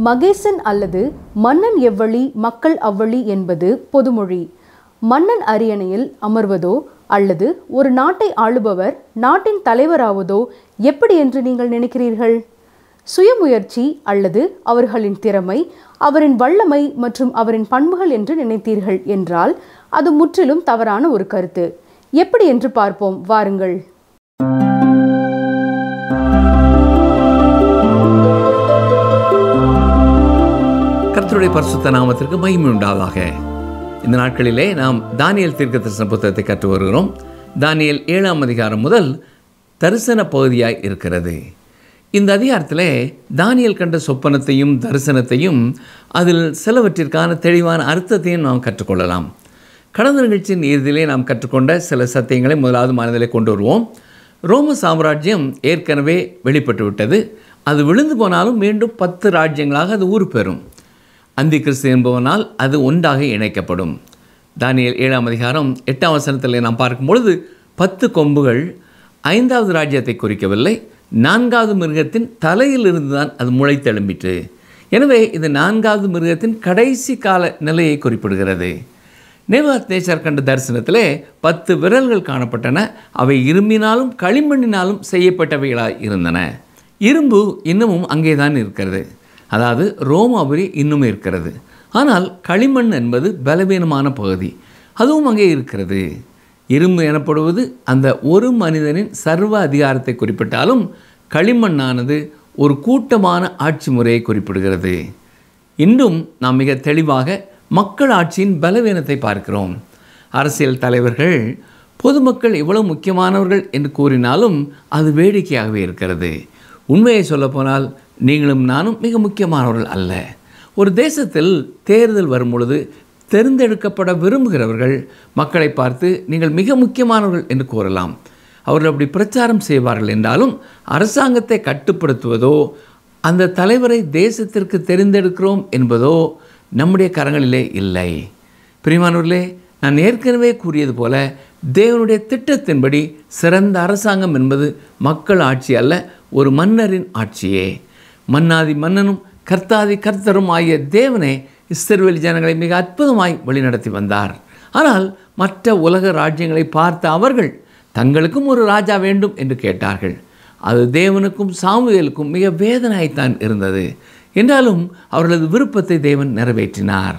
மகேசன் அல்லது மன்னன் எவ்வழி மக்கள் அவ்வழி என்பது பொதுமொழி. மன்னன் அரியணையில் அமர்வதோ அல்லது ஒரு நாட்டை ஆளுபவர் நாட்டின் தலைவராவதோ எப்படி என்று நீங்கள் நினைக்கிறீர்கள்? சுயமுயற்சி அல்லது அவர்களின் திறமை, அவரின் வல்லமை மற்றும் அவரின் பண்புகள் என்று நினைத்தீர்கள் என்றால் அது முற்றிலும் தவறான ஒரு கருத்து. எப்படி என்று பார்ப்போம் வாருங்கள். கர்த்தருடைய பரிசுத்த நாமத்திற்கு மகிமை உண்டாவதாக. இந்த நாட்களிலே நாம் தானியேல் தீர்க்கதரிசன புத்தகத்தை கற்று வருகிறோம். தானியேல் 7ஆம் அதிகாரம் முதல் தரிசன பகுதியாய் இருக்கிறது. இந்த அதிகாரத்தில் தானியேல் கண்ட சொப்பனத்தையும் தரிசனத்தையும் அதில் சிலவற்றிற்கான தெளிவான அர்த்தத்தையும் நாம் கற்றுக்கொள்ளலாம். கடந்த நிகழ்ச்சியின் இறுதியிலே நாம் கற்றுக்கொண்ட சில சத்தியங்களை முதலாவது மனதிலே கொண்டு வருவோம். ரோம சாம்ராஜ்யம் ஏற்கனவே வெளிப்பட்டு விட்டது. அது விழுந்து போனாலும் மீண்டும் 10 ராஜ்யங்களாக அது உருப்பெறும். அந்தி கிறிஸ்து என்பவனால் அது ஒன்றாக இணைக்கப்படும். தானியேல் 7ஆம் அதிகாரம் 8ஆம் வசனத்தில் நாம் பார்க்கும் பொழுது 10 கொம்புகள் 5வது ராஜ்யத்தை குறிக்கவில்லை, 4வது மிருகத்தின் தலையில் இருந்துதான் அது முளைத்தெழும்பிற்று. எனவே இது 4வது மிருகத்தின் கடைசி கால நிலையை குறிப்பிடுகிறது. நேபுகாத்நேச்சார் கண்ட தரிசனத்திலே 10 விரல்கள் காணப்பட்டன. அவை இரும்பினாலும் களிமண்ணினாலும் செய்யப்பட்டவைகளாய் இருந்தன. இரும்பு இன்னமும் அங்கேதான் இருக்கிறது, அதாவது ரோமாபுரி இன்னும் இருக்கிறது. ஆனால் களிமண் என்பது பலவீனமான பகுதி, அதுவும் அங்கே இருக்கிறது. இரும்பு எனப்படுவது அந்த ஒரு மனிதனின் சர்வ அதிகாரத்தை குறிப்பிட்டாலும் களிமண்ணானது ஒரு கூட்டமான ஆட்சி முறையை குறிப்பிடுகிறது. இன்றும் நாம் மிக தெளிவாக மக்கள் ஆட்சியின் பலவீனத்தை பார்க்கிறோம். அரசியல் தலைவர்கள் பொதுமக்கள் எவ்வளவு முக்கியமானவர்கள் என்று கூறினாலும் அது வேடிக்கையாகவே இருக்கிறது. உண்மையை சொல்லப்போனால் நீங்களும் நானும் மிக முக்கியமானவர்கள் அல்ல. ஒரு தேசத்தில் தேர்தல் வரும் பொழுது தேர்ந்தெடுக்கப்பட விரும்புகிறவர்கள் மக்களை பார்த்து நீங்கள் மிக முக்கியமானவர்கள் என்று கூறலாம். அவர்கள் அப்படி பிரச்சாரம் செய்வார்கள் என்றாலும் அரசாங்கத்தை கட்டுப்படுத்துவதோ அந்த தலைவரை தேசத்திற்கு தெரிந்தெடுக்கிறோம் என்பதோ நம்முடைய கரங்களிலே இல்லை. பிரியமானவர்களே, நான் ஏற்கனவே கூறியது போல தேவனுடைய திட்டத்தின்படி சிறந்த அரசாங்கம் என்பது மக்கள் ஆட்சி அல்ல, ஒரு மன்னரின் ஆட்சியே. மன்னாதி மன்னனும் கர்த்தாதி கர்த்தரும் ஆகிய தேவனே இஸ்ரவேல் ஜனங்களை மிக அற்புதமாய் வழிநடத்தி வந்தார். ஆனால் மற்ற உலக ராஜ்யங்களை பார்த்த அவர்கள் தங்களுக்கும் ஒரு ராஜா வேண்டும் என்று கேட்டார்கள். அது தேவனுக்கும் சாமுவேலுக்கும் மிக வேதனையாய்த்தான் இருந்தது. என்றாலும் அவர்களது விருப்பத்தை தேவன் நிறைவேற்றினார்.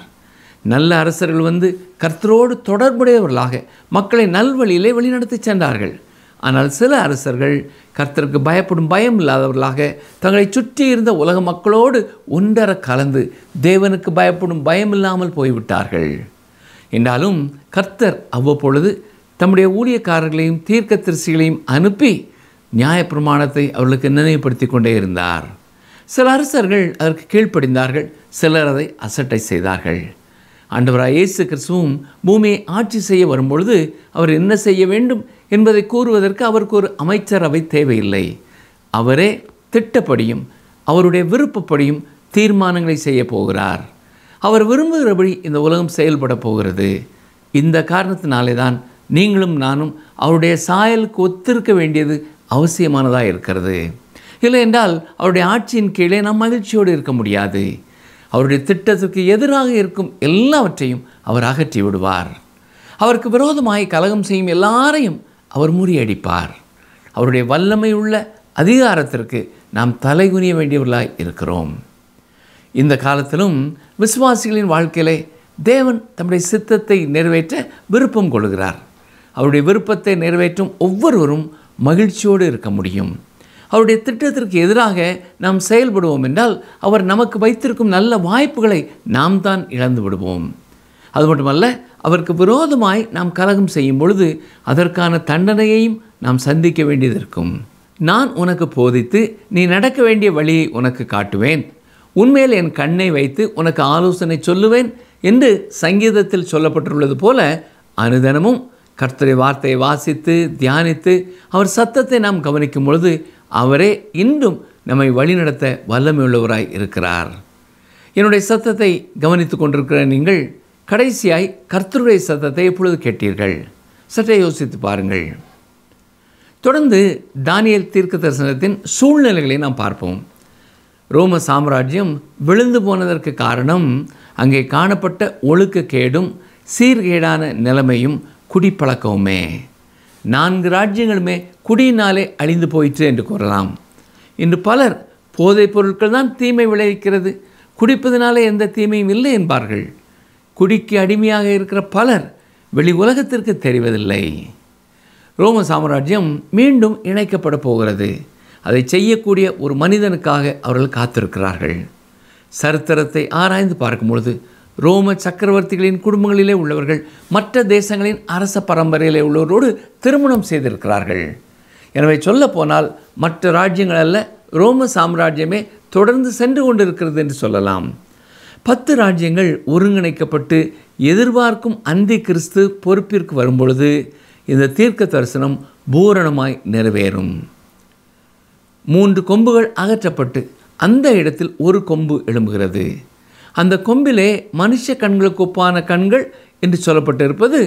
நல்ல அரசர்கள் வந்து கர்த்தரோடு தொடர்புடையவர்களாக மக்களை நல்வழியிலே வழிநடத்தி சென்றார்கள். ஆனால் சில அரசர்கள் கர்த்தருக்கு பயப்படும் பயம் இல்லாதவர்களாக தங்களை சுற்றி இருந்த உலக மக்களோடு ஒன்றர கலந்து தேவனுக்கு பயப்படும் பயம் இல்லாமல் போய்விட்டார்கள். என்றாலும் கர்த்தர் அவ்வப்பொழுது தம்முடைய ஊழியக்காரர்களையும் தீர்க்கதரிசிகளையும் அனுப்பி நியாயப்பிரமாணத்தை அவர்களுக்கு நினைவுபடுத்தி கொண்டே இருந்தார். சில அரசர்கள் அதற்கு கீழ்ப்படிந்தார்கள், சிலர் அதை அசட்டை செய்தார்கள். ஆண்டவராய் இயேசு கிறிஸ்துவும் பூமியை ஆட்சி செய்ய வரும்பொழுது அவர் என்ன செய்ய வேண்டும் என்பதை கூறுவதற்கு அவருக்கு ஒரு அமைச்சரவை தேவையில்லை. அவரே திட்டப்படியும் அவருடைய விருப்பப்படியும் தீர்மானங்களை செய்ய போகிறார். அவர் விரும்புகிறபடி இந்த உலகம் செயல்பட போகிறது. இந்த காரணத்தினாலே தான் நீங்களும் நானும் அவருடைய சாயலுக்கு ஒத்திருக்க வேண்டியது அவசியமானதாக இருக்கிறது. இல்லை என்றால் அவருடைய ஆட்சியின் கீழே நாம் மகிழ்ச்சியோடு இருக்க முடியாது. அவருடைய திட்டத்திற்கு எதிராக இருக்கும் எல்லாவற்றையும் அவர் அகற்றி விடுவார். அவருக்கு விரோதமாய் கலகம் செய்யும் எல்லாரையும் அவர் முறியடிப்பார். அவருடைய வல்லமை உள்ள அதிகாரத்திற்கு நாம் தலைகுனிய வேண்டியவர்களாய் இருக்கிறோம். இந்த காலத்திலும் விசுவாசிகளின் வாழ்க்கையிலே தேவன் தம்முடைய சித்தத்தை நிறைவேற்ற விருப்பம் கொள்கிறார். அவருடைய விருப்பத்தை நிறைவேற்றும் ஒவ்வொருவரும் மகிழ்ச்சியோடு இருக்க முடியும். அவருடைய திட்டத்திற்கு எதிராக நாம் செயல்படுவோம் என்றால் அவர் நமக்கு வைத்திருக்கும் நல்ல வாய்ப்புகளை நாம் தான் இழந்து விடுவோம். அது மட்டுமல்ல, அவருக்கு விரோதமாய் நாம் கலகம் செய்யும் பொழுது அதற்கான தண்டனையையும் நாம் சந்திக்க வேண்டியது இருக்கும். நான் உனக்கு போதித்து நீ நடக்க வேண்டிய வழியை உனக்கு காட்டுவேன், உன்மேல் என் கண்ணை வைத்து உனக்கு ஆலோசனை சொல்லுவேன் என்று சங்கீதத்தில் சொல்லப்பட்டுள்ளது போல அனுதினமும் கர்த்தருடைய வார்த்தையை வாசித்து தியானித்து அவர் சத்தத்தை நாம் கவனிக்கும் பொழுது அவரே இன்றும் நம்மை வழிநடத்த வல்லமையுள்ளவராய் இருக்கிறார். என்னுடைய சத்தத்தை கவனித்து கொண்டிருக்கிற நீங்கள் கடைசியாய் கர்த்தருடைய சத்தத்தை எப்பொழுது கேட்டீர்கள்? சற்றே யோசித்து பாருங்கள். தொடர்ந்து தானியேல் தீர்க்க தரிசனத்தின் சூழ்நிலைகளை நாம் பார்ப்போம். ரோம சாம்ராஜ்யம் விழுந்து போனதற்கு காரணம் அங்கே காணப்பட்ட ஒழுக்கக்கேடும் சீர்கேடான நிலைமையும் குடிப்பழக்கவுமே. 4 ராஜ்யங்களுமே குடியினாலே அழிந்து போயிற்று என்று கூறலாம். இன்று பலர் போதைப் பொருட்கள் தான் தீமை விளைவிக்கிறது, குடிப்பதனாலே எந்த தீமையும் இல்லை என்பார்கள். குடிக்கு அடிமையாக இருக்கிற பலர் வெளி உலகத்திற்கு தெரிவதில்லை. ரோம சாம்ராஜ்யம் மீண்டும் இணைக்கப்பட போகிறது. அதை செய்யக்கூடிய ஒரு மனிதனுக்காக அவர்கள் காத்திருக்கிறார்கள். சரித்திரத்தை ஆராய்ந்து பார்க்கும் பொழுது ரோம சக்கரவர்த்திகளின் குடும்பங்களிலே உள்ளவர்கள் மற்ற தேசங்களின் அரச பரம்பரையிலே உள்ளவரோடு திருமணம் செய்திருக்கிறார்கள். எனவே சொல்லப்போனால் மற்ற ராஜ்யங்கள் அல்ல, ரோம சாம்ராஜ்யமே தொடர்ந்து சென்று கொண்டிருக்கிறது என்று சொல்லலாம். 10 ராஜ்யங்கள் ஒருங்கிணைக்கப்பட்டு எதிர்பார்க்கும் அந்தி கிறிஸ்து பொறுப்பிற்கு வரும்பொழுது இந்த தீர்க்க தரிசனம் பூரணமாய் நிறைவேறும். 3 கொம்புகள் அகற்றப்பட்டு அந்த இடத்தில் ஒரு கொம்பு எழும்புகிறது. அந்த கொம்பிலே மனுஷ கண்களுக்கு ஒப்பான கண்கள் என்று சொல்லப்பட்டிருப்பது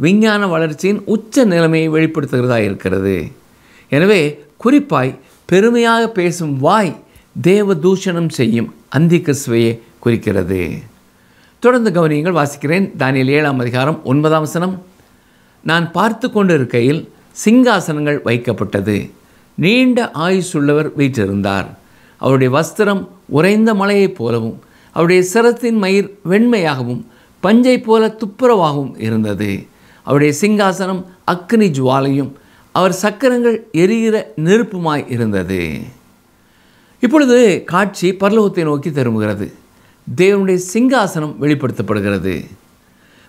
விஞ்ஞான வளர்ச்சியின் உச்ச நிலைமையை வெளிப்படுத்துகிறதா இருக்கிறது. எனவே குறிப்பாய் பெருமையாக பேசும் வாய் தேவ தூஷணம் செய்யும் அந்தி கிறிஸ்துவையே குறிக்கிறது. தொடர்ந்து கவனியங்கள் வாசிக்கிறேன். தானியேல் 7ஆம் அதிகாரம் 9ஆம் வசனம். நான் பார்த்து கொண்டிருக்கையில் சிங்காசனங்கள் வைக்கப்பட்டது, நீண்ட ஆயுசுள்ளவர் வீற்றிருந்தார். அவருடைய வஸ்திரம் உறைந்த மலையைப் போலவும் அவருடைய சிரத்தின் மயிர் வெண்மையாகவும் பஞ்சை போல துப்புரவாகவும் இருந்தது. அவருடைய சிங்காசனம் அக்கினி ஜுவாலையும் அவர் சக்கரங்கள் எரிகிற நெருப்புமாய் இருந்தது. இப்பொழுது காட்சி பரலோகத்தை நோக்கி திரும்புகிறது. தேவனுடைய சிங்காசனம் வெளிப்படுத்தப்படுகிறது.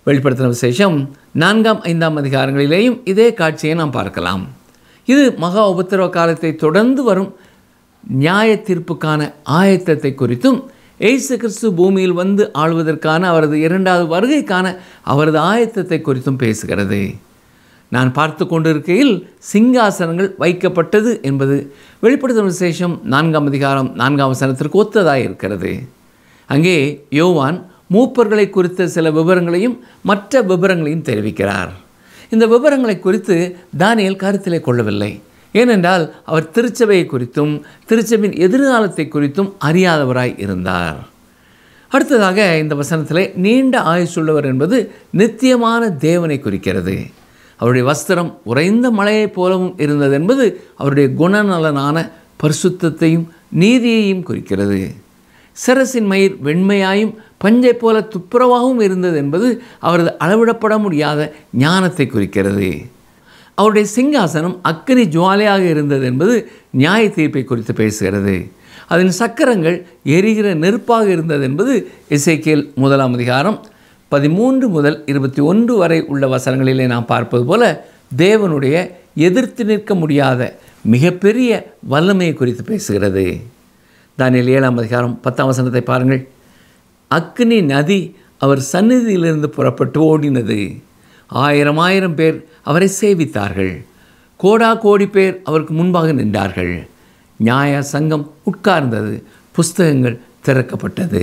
வெளிப்படுத்தின விசேஷம் 4ஆம் 5ஆம் அதிகாரங்களிலேயும் இதே காட்சியை நாம் பார்க்கலாம். இது மகா உபத்திரவ காலத்தை தொடர்ந்து வரும் நியாய தீர்ப்புக்கான ஆயத்தத்தை குறித்தும் இயேசு கிறிஸ்து பூமியில் வந்து ஆளுவதற்கான அவரது 2வது வருகைக்கான அவரது ஆயத்தத்தை குறித்தும் பேசுகிறது. நான் பார்த்து கொண்டிருக்கையில் சிங்காசனங்கள் வைக்கப்பட்டது என்பது வெளிப்படுத்தின விசேஷம் 4ஆம் அதிகாரம் 4ஆம் வசனத்திற்கு ஒத்ததாக இருக்கிறது. அங்கே யோவான் மூப்பர்களை குறித்த சில விவரங்களையும் மற்ற விவரங்களையும் தெரிவிக்கிறார். இந்த விவரங்களை குறித்து தானியேல் கருத்திலே கொள்ளவில்லை. ஏனென்றால் அவர் திருச்சபையை குறித்தும் திருச்சபையின் எதிர்காலத்தை குறித்தும் அறியாதவராய் இருந்தார். அடுத்ததாக இந்த வசனத்திலே நீண்ட ஆயுசுள்ளவர் என்பது நித்தியமான தேவனை குறிக்கிறது. அவருடைய வஸ்திரம் உறைந்த மலையைப் போலவும் இருந்தது என்பது அவருடைய குணநலனான பரிசுத்தத்தையும் நீதியையும் குறிக்கிறது. சிரசின் மயிர் வெண்மையாயும் பஞ்சை போல துப்புரவாகவும் இருந்தது என்பது அவரது அளவிடப்பட முடியாத ஞானத்தை குறிக்கிறது. அவருடைய சிங்காசனம் அக்கினி ஜுவாலையாக இருந்தது என்பது நியாய தீர்ப்பை குறித்து பேசுகிறது. அதன் சக்கரங்கள் எரிகிற நெருப்பாக இருந்தது என்பது எசேக்கியேல் 1ஆம் அதிகாரம் 13 முதல் 21 வரை உள்ள வசனங்களிலே நாம் பார்ப்பது போல தேவனுடைய எதிர்த்து நிற்க முடியாத மிகப்பெரிய வல்லமையை குறித்து பேசுகிறது. தானியேல் 7ஆம் அதிகாரம் 10ஆம் வசனத்தை பாருங்கள். அக்கினி நதி அவர் சந்நிதியிலிருந்து புறப்பட்டு ஓடினது. 1000 பேர் அவரை சேவித்தார்கள். கோடா கோடி பேர் அவருக்கு முன்பாக நின்றார்கள். நியாய சங்கம் உட்கார்ந்தது, புஸ்தகங்கள் திறக்கப்பட்டது.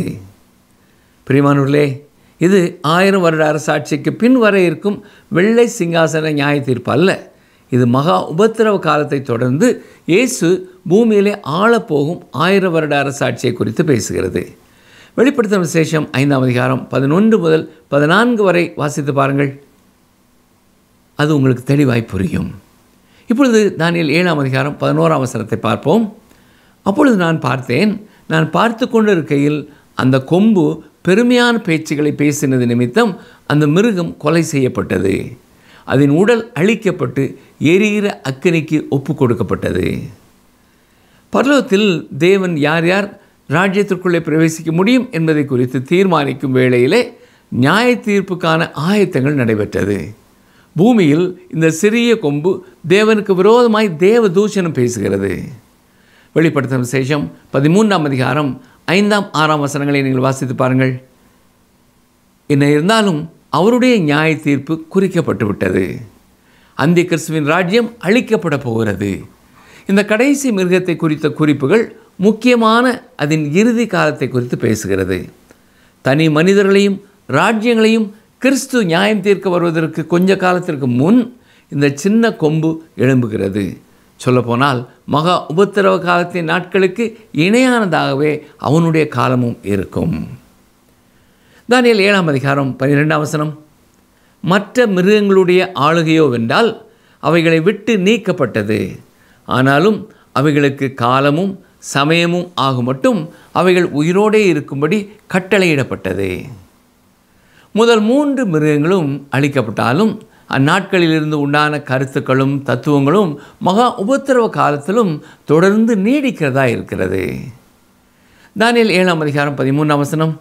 பிரியமானவர்களே, இது 1000 வருட அரசாட்சிக்கு பின் வர இருக்கும் வெள்ளை சிங்காசன நியாய தீர்ப்பு அல்ல. இது மகா உபத்திரவ காலத்தை தொடர்ந்து இயேசு பூமியிலே ஆளப்போகும் 1000 வருட அரசாட்சியை குறித்து பேசுகிறது. வெளிப்படுத்தின விசேஷம் 5ஆம் அதிகாரம் 11 முதல் 14 வரை வாசித்து பாருங்கள். அது உங்களுக்கு தெளிவாய் புரியும். இப்பொழுது தானியேல் 7ஆம் அதிகாரம் 11ஆம் வசனத்தை பார்ப்போம். அப்பொழுது நான் பார்த்தேன், நான் பார்த்து கொண்டிருக்கையில் அந்த கொம்பு பெருமையான பேச்சுகளை பேசினது நிமித்தம் அந்த மிருகம் கொலை செய்யப்பட்டது. அதன் உடல் அழிக்கப்பட்டு எரிகிற அக்கினிக்கு ஒப்பு கொடுக்கப்பட்டது. பரலோகத்தில் தேவன் யார் யார் ராஜ்யத்திற்குள்ளே பிரவேசிக்க முடியும் என்பதை குறித்து தீர்மானிக்கும் வேளையிலே நியாய தீர்ப்புக்கான ஆயத்தங்கள் நடைபெற்றது. பூமியில் இந்த சிறிய கொம்பு தேவனுக்கு விரோதமாய் தேவ தூஷணம் பேசுகிறது. வெளிப்படுத்தின விசேஷம் 13ஆம் அதிகாரம் 5ஆம் 6ஆம் வசனங்களை நீங்கள் வாசித்து பாருங்கள். என்ன இருந்தாலும் அவருடைய நியாய தீர்ப்பு குறிக்கப்பட்டு விட்டது. அந்தி கிறிஸ்துவின் ராஜ்யம் அழிக்கப்பட போகிறது. இந்த கடைசி மிருகத்தை குறித்த குறிப்புகள் முக்கியமான அதன் இறுதி காலத்தை குறித்து பேசுகிறது. தனி மனிதர்களையும் ராஜ்யங்களையும் கிறிஸ்து நியாயம் தீர்க்க வருவதற்கு கொஞ்ச காலத்திற்கு முன் இந்த சின்ன கொம்பு எழும்புகிறது. சொல்லப்போனால் மகா உபத்திரவ காலத்தின் நாட்களுக்கு இணையானதாகவே அவனுடைய காலமும் இருக்கும். தானியேல் 7ஆம் அதிகாரம் 12ஆம் வசனம். மற்ற மிருகங்களுடைய ஆளுகையோ வென்றால் அவைகளை விட்டு நீக்கப்பட்டது. ஆனாலும் அவைகளுக்கு காலமும் சமயமும் ஆகும் மட்டும் அவைகள் உயிரோடே இருக்கும்படி கட்டளையிடப்பட்டது. முதல் 3 மிருகங்களும் அழிக்கப்பட்டாலும் அந்நாட்களிலிருந்து உண்டான கருத்துக்களும் தத்துவங்களும் மகா உபத்திரவ காலத்திலும் தொடர்ந்து நீடிக்கிறதா இருக்கிறது. தானியேல் 7ஆம் அதிகாரம் 13ஆம் வசனம்.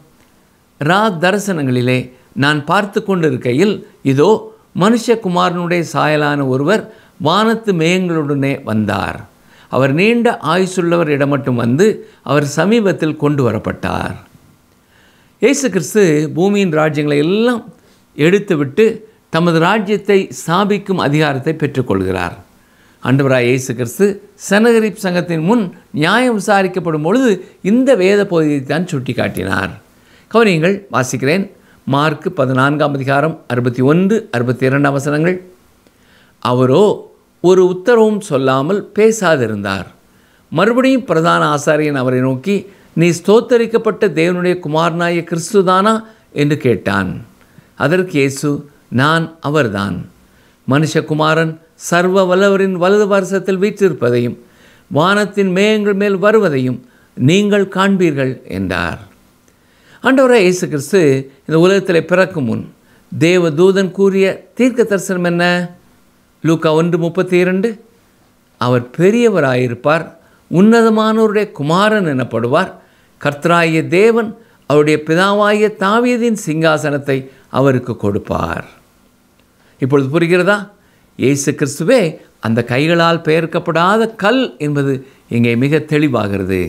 தரிசனங்களிலே நான் பார்த்து கொண்டிருக்கையில் இதோ மனுஷகுமாரனுடைய சாயலான ஒருவர் வானத்து மேகங்களுடனே வந்தார். அவர் நீண்ட ஆயுசுள்ளவர் இடமட்டும் வந்து அவர் சமீபத்தில் கொண்டு வரப்பட்டார். இயேசு கிறிஸ்து பூமியின் ராஜ்யங்களை எல்லாம் எடுத்துவிட்டு தமது ராஜ்யத்தை ஸ்தாபிக்கும் அதிகாரத்தை பெற்றுக்கொள்கிறார். ஆண்டவராய் இயேசு கிறிஸ்து சனகரிப் சங்கத்தின் முன் நியாயம் விசாரிக்கப்படும் பொழுது இந்த வேத பகுதியை தான் சுட்டி காட்டினார். கவனியங்கள், வாசிக்கிறேன். மார்க் 14ஆம் அதிகாரம் 61-62 வசனங்கள். அவரோ ஒரு உத்தரவும் சொல்லாமல் பேசாதிருந்தார். மறுபடியும் பிரதான ஆசாரியன் அவரை நோக்கி, நீ ஸ்தோத்தரிக்கப்பட்ட தேவனுடைய குமாரனாய கிறிஸ்துதானா என்று கேட்டான். அதற்கு இயேசு, நான் அவர்தான். மனுஷகுமாரன் சர்வ வல்லவரின் வலது பார்சத்தில் வீற்றிருப்பதையும் வானத்தின் மேகங்கள் மேல் வருவதையும் நீங்கள் காண்பீர்கள் என்றார். ஆண்டவராய் இயேசு கிறிஸ்து இந்த உலகத்தில் பிறக்கும் முன் தேவ தூதன் கூறிய தீர்க்க தரிசனம் என்ன? லூக்கா 1:32. அவர் பெரியவராயிருப்பார், உன்னதமானவருடைய குமாரன் எனப்படுவார், கர்த்தராகிய தேவன் அவருடைய பிதாவாகிய தாவீதின் சிங்காசனத்தை அவருக்கு கொடுப்பார். இப்பொழுது புரிகிறதா? இயேசு கிறிஸ்துவே அந்த கைகளால் பெயர்க்கப்படாத கல் என்பது இங்கே மிக தெளிவாகிறது.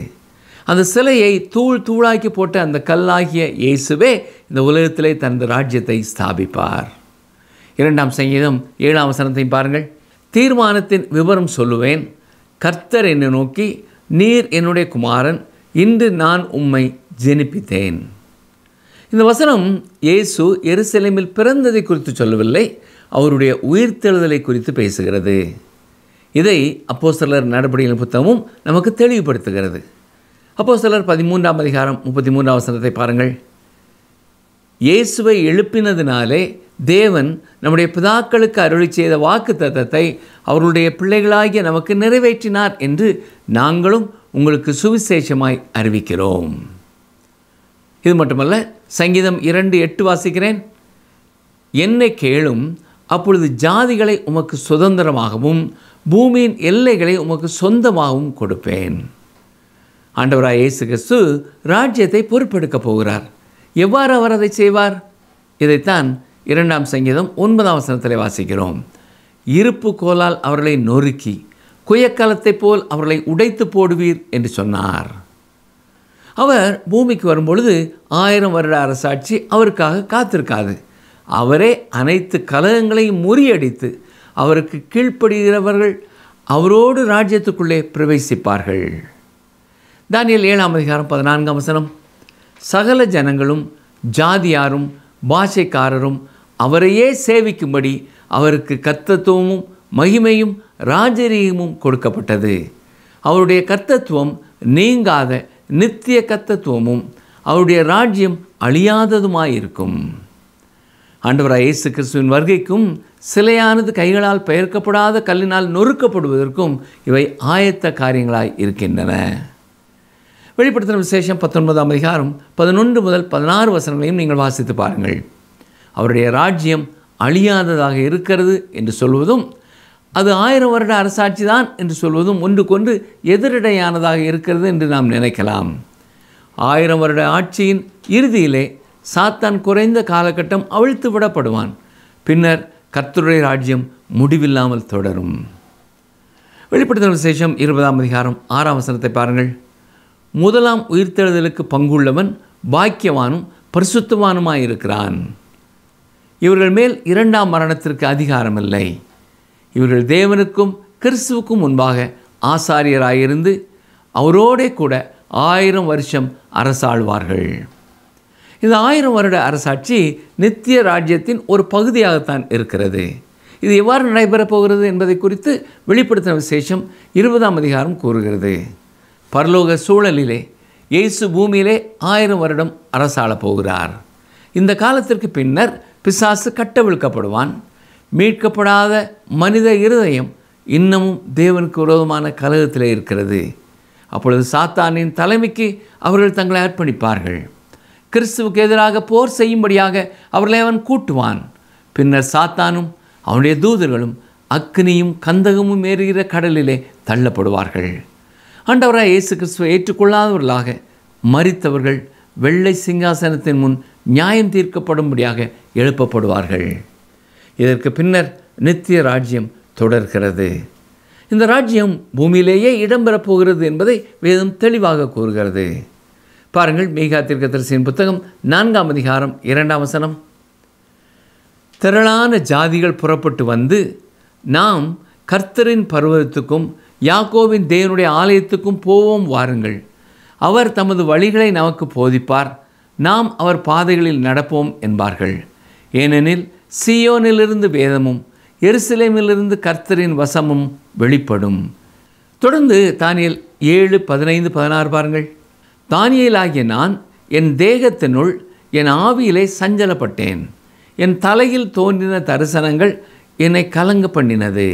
அந்த சிலையை தூள் தூளாக்கி போட்ட அந்த கல்லாகிய இயேசுவே இந்த உலகத்திலே தனது ராஜ்யத்தை ஸ்தாபிப்பார். 2ஆம் சங்கீதம் 7ஆம் வசனத்தையும் பாருங்கள். தீர்மானத்தின் விவரம் சொல்லுவேன். கர்த்தர் என்னை நோக்கி, நீர் என்னுடைய குமாரன், இன்று நான் உம்மை ஜெனிப்பித்தேன். இந்த வசனம் இயேசு எருசலேமில் பிறந்ததை குறித்து சொல்லவில்லை, அவருடைய உயிர்த்தெழுதலை குறித்து பேசுகிறது. இதை அப்போஸ்தலர் நடபடிகளின் புத்தகமும் நமக்கு தெளிவுபடுத்துகிறது. அப்போஸ்தலர் 13ஆம் அதிகாரம் 33ஆம் வசனத்தை பாருங்கள். இயேசுவை எழுப்பினதினாலே தேவன் நம்முடைய பிதாக்களுக்கு அருளி செய்த வாக்கு தத்தத்தை அவர்களுடைய பிள்ளைகளாகிய நமக்கு நிறைவேற்றினார் என்று நாங்களும் உங்களுக்கு சுவிசேஷமாய் அறிவிக்கிறோம். இது மட்டுமல்ல, சங்கீதம் 2:8 வாசிக்கிறேன். என்னை கேளும், அப்பொழுது ஜாதிகளை உமக்கு சுதந்திரமாகவும் பூமியின் எல்லைகளை உமக்கு சொந்தமாகவும் கொடுப்பேன். ஆண்டவராய் இயேசு கிறிஸ்து ராஜ்யத்தை பொறுப்பெடுக்கப் போகிறார். எவ்வாறு அவர் அதை செய்வார்? இதைத்தான் 2ஆம் சங்கீதம் 9ஆம் வசனத்தில் வாசிக்கிறோம். இருப்பு கோலால் அவர்களை நொறுக்கி குயக்கலத்தைப் போல் அவர்களை உடைத்து போடுவீர் என்று சொன்னார். அவர் பூமிக்கு வரும்பொழுது 1000 வருட அரசாட்சி அவருக்காக காத்திருக்காது. அவரே அனைத்து கலகங்களையும் முறியடித்து அவருக்கு கீழ்ப்படுகிறவர்கள் அவரோடு ராஜ்யத்துக்குள்ளே பிரவேசிப்பார்கள். தானியேல் 7ஆம் அதிகாரம் 14ஆம் வசனம். சகல ஜனங்களும் ஜாதியாரும் பாஷைக்காரரும் அவரையே சேவிக்கும்படி அவருக்கு கர்த்தத்துவமும் மகிமையும் ராஜரீகமும் கொடுக்கப்பட்டது. அவருடைய கர்த்தத்துவம் நீங்காத நித்திய கர்த்தத்துவமும் அவருடைய ராஜ்யம் அழியாததுமாயிருக்கும். ஆண்டவராய் இயேசு கிறிஸ்துவின் வருகைக்கும் சிலையானது கைகளால் பெயர்க்கப்படாத கல்லினால் நொறுக்கப்படுவதற்கும் இவை ஆயத்த காரியங்களாய் இருக்கின்றன. வெளிப்படுத்தின விசேஷம் 19ஆம் அதிகாரம் 11 முதல் 16 வசனங்களையும் நீங்கள் வாசித்து பாருங்கள். அவருடைய ராஜ்யம் அழியாததாக இருக்கிறது என்று சொல்வதும் அது 1000 வருட அரசாட்சி தான் என்று சொல்வதும் ஒன்றுக்கொன்று எதிரடையானதாக இருக்கிறது என்று நாம் நினைக்கலாம். 1000 வருட ஆட்சியின் இறுதியிலே சாத்தான் குறைந்த காலகட்டம் அவிழ்த்து விடப்படுவான். பின்னர் கர்த்தருடைய ராஜ்யம் முடிவில்லாமல் தொடரும். வெளிப்படுத்தின விசேஷம் 20ஆம் அதிகாரம் 6ஆம் வசனத்தை பாருங்கள். முதலாம் உயிர்த்தெழுதலுக்கு பங்குள்ளவன் பாக்கியவானும் பரிசுத்தவானுமாயிருக்கிறான். இவர்கள் மேல் 2ஆம் மரணத்திற்கு அதிகாரமில்லை. இவர்கள் தேவனுக்கும் கிறிஸ்துவுக்கும் முன்பாக ஆசாரியராயிருந்து அவரோடே கூட 1000 வருஷம் அரசாழ்வார்கள். இந்த 1000 வருட அரசாட்சி நித்திய ராஜ்யத்தின் ஒரு பகுதியாகத்தான் இருக்கிறது. இது எவ்வாறு நடைபெறப் போகிறது என்பதை குறித்து வெளிப்படுத்தின விசேஷம் 20ஆம் அதிகாரம் கூறுகிறது. பரலோக சூழலிலே இயேசு பூமியிலே 1000 வருடம் அரசாளப் போகிறார். இந்த காலத்திற்கு பின்னர் பிசாசு கட்டவிழ்க்கப்படுவான். மீட்கப்படாத மனித இருதயம் இன்னமும் தேவனுக்கு விரோதமான கலகத்திலே இருக்கிறது. அப்பொழுது சாத்தானின் தலைமைக்கு அவர்கள் தங்களை அர்ப்பணிப்பார்கள். கிறிஸ்துவுக்கு எதிராக போர் செய்யும்படியாக அவர்களை அவன் கூட்டுவான். பின்னர் சாத்தானும் அவனுடைய தூதர்களும் அக்னியும் கந்தகமும் ஏறுகிற கடலிலே தள்ளப்படுவார்கள். ஆண்டவராய் இயேசு கிறிஸ்துவை ஏற்றுக்கொள்ளாதவர்களாக மரித்தவர்கள் வெள்ளை சிங்காசனத்தின் முன் நியாயம் தீர்க்கப்படும்படியாக எழுப்பப்படுவார்கள். இதற்கு பின்னர் நித்திய ராஜ்யம் தொடர்கிறது. இந்த ராஜ்யம் பூமியிலேயே இடம்பெறப் போகிறது என்பதை வேதம் தெளிவாக கூறுகிறது. பாருங்கள், மீகா தீர்க்கதரிசியின் புத்தகம் 4ஆம் அதிகாரம் 2ஆம் வசனம். திரளான ஜாதிகள் புறப்பட்டு வந்து, நாம் கர்த்தரின் பர்வதத்துக்கும் யாக்கோபின் தேவனுடைய ஆலயத்துக்கும் போவோம் வாருங்கள். அவர் தமது வழிகளை நமக்கு போதிப்பார், நாம் அவர் பாதைகளில் நடப்போம் என்பார்கள். ஏனெனில் சீயோனிலிருந்து வேதமும் எருசலேமிலிருந்து கர்த்தரின் வசமும் வெளிப்படும். தொடர்ந்து தானியேல் 7:15-16 பாருங்கள். தானியேலாகிய நான் என் தேகத்தினுள் என் ஆவியிலே சஞ்சலப்பட்டேன். என் தலையில் தோன்றின தரிசனங்கள் என்னை கலங்க பண்ணினது.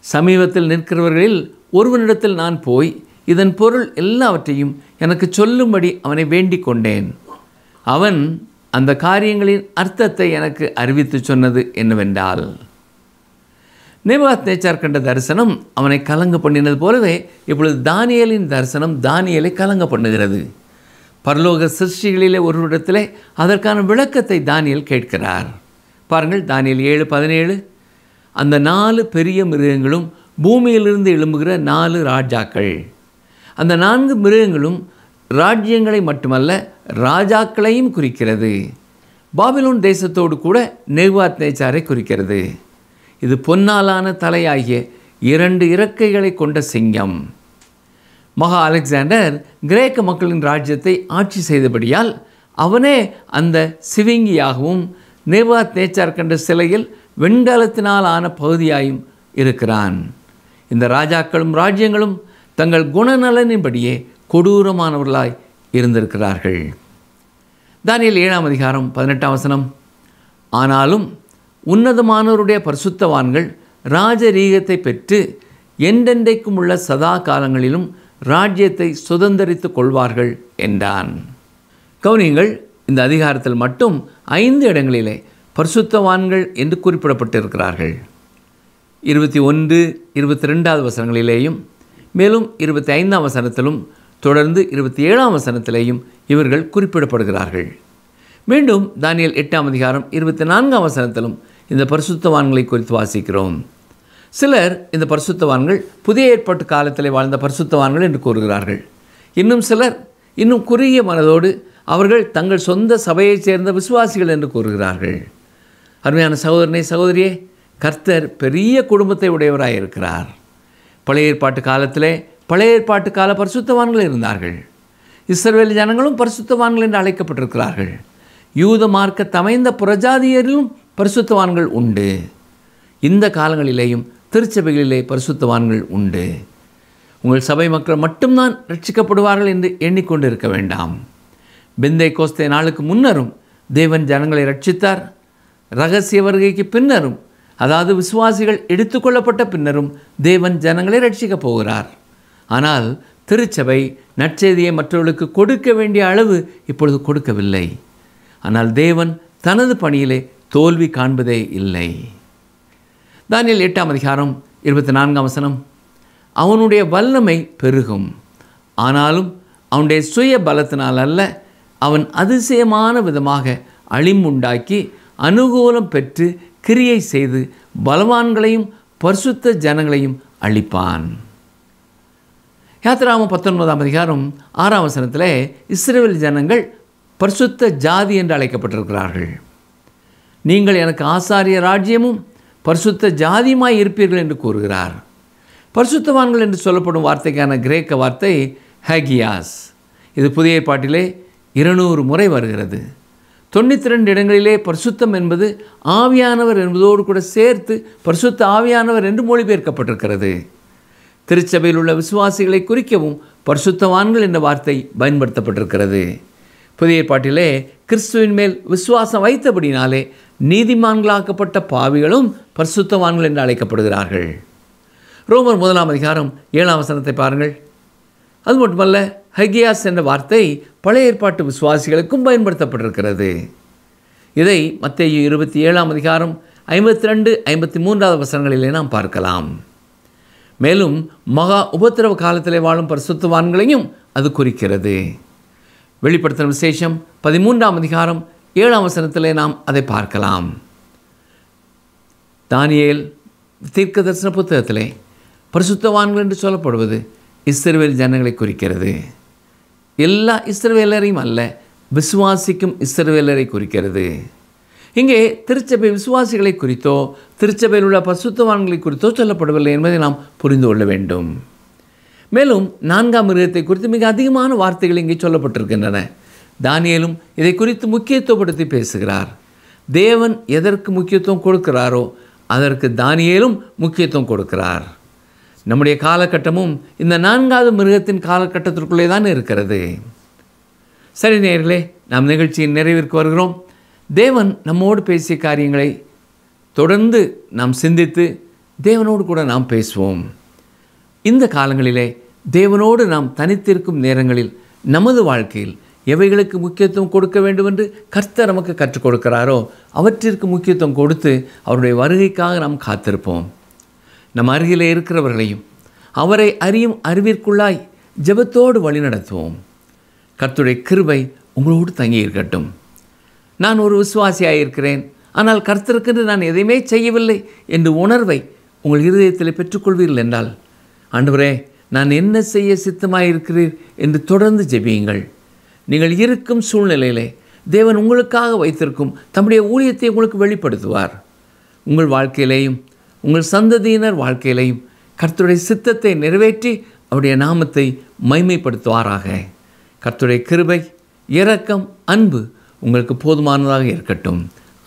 சமீபத்தில் நிற்கிறவர்களில் ஒருவனிடத்தில் நான் போய் இதன் பொருள் எல்லாவற்றையும் எனக்கு சொல்லும்படி அவனை வேண்டிக் கொண்டேன். அவன் அந்த காரியங்களின் அர்த்தத்தை எனக்கு அறிவித்து சொன்னது என்னவென்றால், நேபுகாத்நேச்சார் கண்ட தரிசனம் அவனை கலங்க பண்ணினது போலவே இப்பொழுது தானியேலின் தரிசனம் தானியேலை கலங்க பண்ணுகிறது. பரலோக சிருஷ்டிகளிலே ஒருவரிடத்திலே அதற்கான விளக்கத்தை தானியேல் கேட்கிறார். பாருங்கள், தானியேல் 7:17. அந்த 4 பெரிய மிருகங்களும் பூமியிலிருந்து எழும்புகிற 4 ராஜாக்கள். அந்த 4 மிருகங்களும் ராஜ்யங்களை மட்டுமல்ல ராஜாக்களையும் குறிக்கிறது. பாபிலோன் தேசத்தோடு கூட நேபுகாத்நேச்சாரை குறிக்கிறது. இது பொன்னாலான தலையாகிய 2 இறக்கைகளை கொண்ட சிங்கம். மகா அலெக்சாண்டர் கிரேக்க மக்களின் ராஜ்யத்தை ஆட்சி செய்தபடியால் அவனே அந்த சிவிங்கியாகவும் நேபுகாத்நேச்சார் கண்ட சிலையில் வெண்கலத்தினால் ஆன பகுதியாயும் இருக்கிறான். இந்த ராஜாக்களும் ராஜ்யங்களும் தங்கள் குணநலனின்படியே கொடூரமானவர்களாய் இருந்திருக்கிறார்கள். தானியேல் 7ஆம் அதிகாரம் 18ஆம் வசனம். ஆனாலும் உன்னதமானவருடைய பரிசுத்தவான்கள் ராஜரீகத்தை பெற்று என்றென்றைக்கும் உள்ள சதா காலங்களிலும் ராஜ்யத்தை சுதந்தரித்துக் கொள்வார்கள் என்றான். கவனியுங்கள், இந்த அதிகாரத்தில் மட்டும் 5 இடங்களிலே பரிசுத்தவான்கள் என்று குறிப்பிடப்பட்டிருக்கிறார்கள். 21, 22 வசனங்களிலேயும் மேலும் 25ஆம் வசனத்திலும் தொடர்ந்து 27ஆம் வசனத்திலேயும் இவர்கள் குறிப்பிடப்படுகிறார்கள். மீண்டும் தானியேல் 8ஆம் அதிகாரம் 24ஆம் வசனத்திலும் இந்த பரிசுத்தவான்களை குறித்து வாசிக்கிறோம். சிலர் இந்த பரிசுத்தவான்கள் புதிய ஏற்பாட்டு காலத்தில் வாழ்ந்த பரிசுத்தவான்கள் என்று கூறுகிறார்கள். இன்னும் சிலர் இன்னும் குறுகிய மனதோடு அவர்கள் தங்கள் சொந்த சபையைச் சேர்ந்த விசுவாசிகள் என்று கூறுகிறார்கள். அருமையான சகோதரனே, சகோதரியே, கர்த்தர் பெரிய குடும்பத்தை உடையவராக இருக்கிறார். பழைய ஏற்பாட்டு காலத்திலே பழைய ஏற்பாட்டு கால பரிசுத்தவான்கள் இருந்தார்கள். இஸ்ரவேல் ஜனங்களும் பரிசுத்தவான்கள் என்று அழைக்கப்பட்டிருக்கிறார்கள். யூத மார்க்க தமைந்த புறஜாதியரிலும் பரிசுத்தவான்கள் உண்டு. இந்த காலங்களிலேயும் திருச்சபைகளிலே பரிசுத்தவான்கள் உண்டு. உங்கள் சபை மக்கள் மட்டும்தான் ரட்சிக்கப்படுவார்கள் என்று எண்ணிக்கொண்டு இருக்க வேண்டாம். பெந்தேகோஸ்தே நாளுக்கு முன்னரும் தேவன் ஜனங்களை ரட்சித்தார். இரகசிய வருகைக்கு பின்னரும், அதாவது விசுவாசிகள் எடுத்துக்கொள்ளப்பட்ட பின்னரும் தேவன் ஜனங்களை ரட்சிக்கப் போகிறார். ஆனால் திருச்சபை நற்செய்தியை மற்றவர்களுக்கு கொடுக்க வேண்டிய அளவு இப்பொழுது கொடுக்கவில்லை. ஆனால் தேவன் தனது பணியிலே தோல்வி காண்பதே இல்லை. தானியேல் 8ஆம் அதிகாரம் 24ஆம் வசனம். அவனுடைய வல்லமை பெருகும், ஆனாலும் அவனுடைய சுய பலத்தினால் அல்ல, அவன் அதிசயமான விதமாக அழிமுண்டாக்கி அனுகூலம் பெற்று கிரியை செய்து பலவான்களையும் பரிசுத்த ஜனங்களையும் அழிப்பான். யாத்திராகமம் 19ஆம் அதிகாரம் 6ஆம் வசனத்தில் இஸ்ரவேல் ஜனங்கள் பரிசுத்த ஜாதி என்று அழைக்கப்பட்டிருக்கிறார்கள். நீங்கள் எனக்கு ஆசாரிய ராஜ்யமும் பரிசுத்த ஜாதியுமாய் இருப்பீர்கள் என்று கூறுகிறார். பரிசுத்தவான்கள் என்று சொல்லப்படும் வார்த்தைக்கான கிரேக்க வார்த்தை ஹேகியாஸ். இது புதிய ஏற்பாட்டிலே 200 முறை வருகிறது. 92 இடங்களிலே பரிசுத்தம் என்பது ஆவியானவர் என்பதோடு கூட சேர்த்து பரிசுத்த ஆவியானவர் என்று மொழிபெயர்க்கப்பட்டிருக்கிறது. திருச்சபையில் உள்ள விசுவாசிகளை குறிக்கவும் பரிசுத்தவான்கள் என்ற வார்த்தை பயன்படுத்தப்பட்டிருக்கிறது. புதிய ஏற்பாட்டிலே கிறிஸ்துவின் மேல் விசுவாசம் வைத்தபடினாலே நீதிமான்களாக்கப்பட்ட பாவிகளும் பரிசுத்தவான்கள் என்று அழைக்கப்படுகிறார்கள். ரோமர் 1 அதிகாரம் 7 வசனத்தை பாருங்கள். அது மட்டுமல்ல, ஹகியாஸ் என்ற வார்த்தை பழைய ஏற்பாட்டு விசுவாசிகளுக்கும் பயன்படுத்தப்பட்டிருக்கிறது. இதை மத்தேயு 27 அதிகாரம் 52, 53 வசனங்களிலே நாம் பார்க்கலாம். மேலும் மகா உபத்திரவ காலத்திலே வாழும் பரிசுத்தவான்களையும் அது குறிக்கிறது. வெளிப்படுத்தின விசேஷம் 13 அதிகாரம் 7 வசனத்திலே நாம் அதை பார்க்கலாம். தானியேல் தீர்க்க தரிசன புத்தகத்திலே பரிசுத்தவான்கள் என்று சொல்லப்படுவது இஸ்ரவேல் ஜனங்களை குறிக்கிறது. எல்லா இஸ்ரவேலரையும் அல்ல, விசுவாசிக்கும் இஸ்ரவேலரை குறிக்கிறது. இங்கே திருச்சபை விசுவாசிகளை குறித்தோ திருச்சபையில் உள்ள பரிசுத்தவான்களை குறித்தோ சொல்லப்படவில்லை என்பதை நாம் புரிந்து கொள்ள வேண்டும். மேலும் 4ஆம் மிருகத்தை குறித்து மிக அதிகமான வார்த்தைகள் இங்கே சொல்லப்பட்டிருக்கின்றன. தானியேலும் இதை குறித்து முக்கியத்துவப்படுத்தி பேசுகிறார். தேவன் எதற்கு முக்கியத்துவம் கொடுக்கிறாரோ அதற்கு தானியேலும் முக்கியத்துவம் கொடுக்கிறார். நம்முடைய காலகட்டமும் இந்த 4வது மிருகத்தின் காலகட்டத்திற்குள்ளே தான் இருக்கிறது. சரி நேயர்களே, நாம் நிகழ்ச்சியின் நிறைவிற்கு வருகிறோம். தேவன் நம்மோடு பேசிய காரியங்களை தொடர்ந்து நாம் சிந்தித்து தேவனோடு கூட நாம் பேசுவோம். இந்த காலங்களிலே தேவனோடு நாம் தனித்திருக்கும் நேரங்களில் நமது வாழ்க்கையில் எவைகளுக்கு முக்கியத்துவம் கொடுக்க வேண்டும் என்று கர்த்தர் நமக்கு கற்றுக் கொடுக்கிறாரோ அவற்றிற்கு முக்கியத்துவம் கொடுத்து அவருடைய வருகைக்காக நாம் காத்திருப்போம். நம் அருகிலே இருக்கிறவர்களையும் அவரை அறியும் அறிவிற்குள்ளாய் ஜெபத்தோடு வழிநடத்துவோம். கர்த்தருடைய கிருபை உங்களோடு தங்கி இருக்கட்டும். நான் ஒரு விசுவாசியாக இருக்கிறேன், ஆனால் கர்த்தருக்கென்று நான் எதையுமே செய்யவில்லை என்று உணர்வை உங்கள் இருதயத்தில் பெற்றுக்கொள்வீர்கள் என்றால், ஆண்டவரே நான் என்ன செய்ய சித்தமாயிருக்கிறீர் என்று தொடர்ந்து ஜெபியுங்கள். நீங்கள் இருக்கும் சூழ்நிலையிலே தேவன் உங்களுக்காக வைத்திருக்கும் தம்முடைய ஊழியத்தை உங்களுக்கு வெளிப்படுத்துவார். உங்கள் வாழ்க்கையிலேயும் உங்கள் சந்ததியினர் வாழ்க்கையிலையும் கர்த்தருடைய சித்தத்தை நிறைவேற்றி அவருடைய நாமத்தை மைமைப்படுத்துவாராக. கர்த்தருடைய கிருபை, இரக்கம், அன்பு உங்களுக்கு போதுமானதாக இருக்கட்டும்.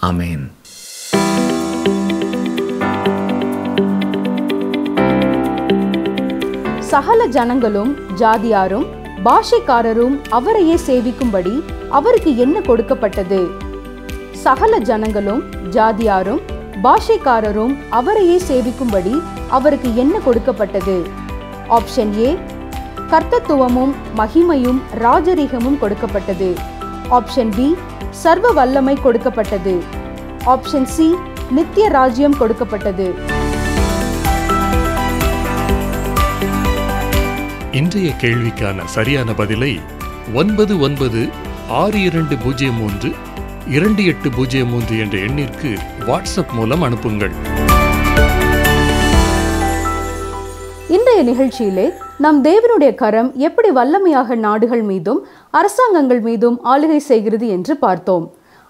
ஆமேன். சகல ஜனங்களும் ஜாதியாரும் பாஷைக்காரரும் அவரையே சேவிக்கும்படி அவருக்கு என்ன கொடுக்கப்பட்டது? சகல ஜனங்களும் ஜாதியாரும் பாஷைக்காரரும் அவரையே சேவிக்கும்படி அவருக்கு என்ன கொடுக்கப்பட்டது? ஆப்ஷன் ஏ, கர்த்தத்துவமும் மகிமையும் ராஜரீகமும் கொடுக்கப்பட்டது. ஆப்ஷன் பி, சர்வ வல்லமை கொடுக்கப்பட்டது. ஆப்ஷன் சி, நித்திய ராஜ்யம் கொடுக்கப்பட்டது. இன்றைய கேள்விக்கான சரியான பதிலை 9962032803 என்ற எண்ணிற்கு வாட்ஸ்அப் மூலம் அனுப்புங்கள். இன்றைய நிகழ்ச்சியிலே நாம் தேவனுடைய கரம் எப்படி வல்லமையாக நாடுகள் மீதும் அரசாங்கங்கள் மீதும் ஆளுகை செய்கிறது என்று பார்த்தோம்.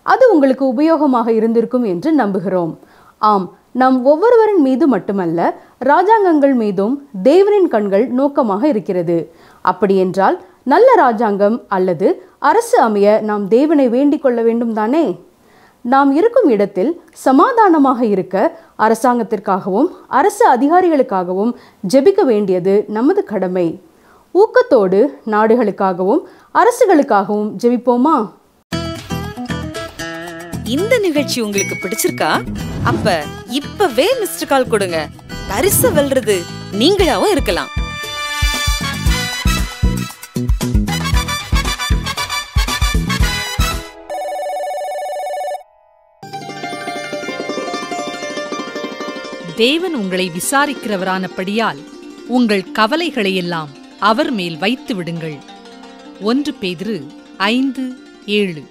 அது உங்களுக்கு உபயோகமாக இருந்திருக்கும் என்று நம்புகிறோம். ஆம், நம் ஒவ்வொருவரின் மீது மட்டுமல்ல, ராஜாங்கங்கள் மீதும் தேவனின் கண்கள் நோக்கமாக இருக்கிறது. அப்படியென்றால் நல்ல ராஜாங்கம் அல்லது அரசு அமைய நாம் தேவனை வேண்டிக் கொள்ள வேண்டும் தானே? நாம் இருக்கும் இடத்தில் சமாதானமாக இருக்க அரசாங்கத்திற்காகவும் அரசு அதிகாரிகளுக்காகவும் ஜெபிக்க வேண்டியது நமது கடமை. ஊக்கத்தோடு நாடுகளுக்காகவும் அரசுகளுக்காகவும் ஜெபிப்போமா? இந்த நிகழ்ச்சி உங்களுக்கு பிடிச்சிருக்கா? அப்ப இப்பவே மிஸ்டர் கால் கொடுங்க. பரிசு வெல்றது நீங்களாவும் இருக்கலாம். தேவன் உங்களை விசாரிக்கிறவரானபடியால் உங்கள் கவலைகளையெல்லாம் அவர் மேல் வைத்து விடுங்கள். 1 பேதுரு 5:7.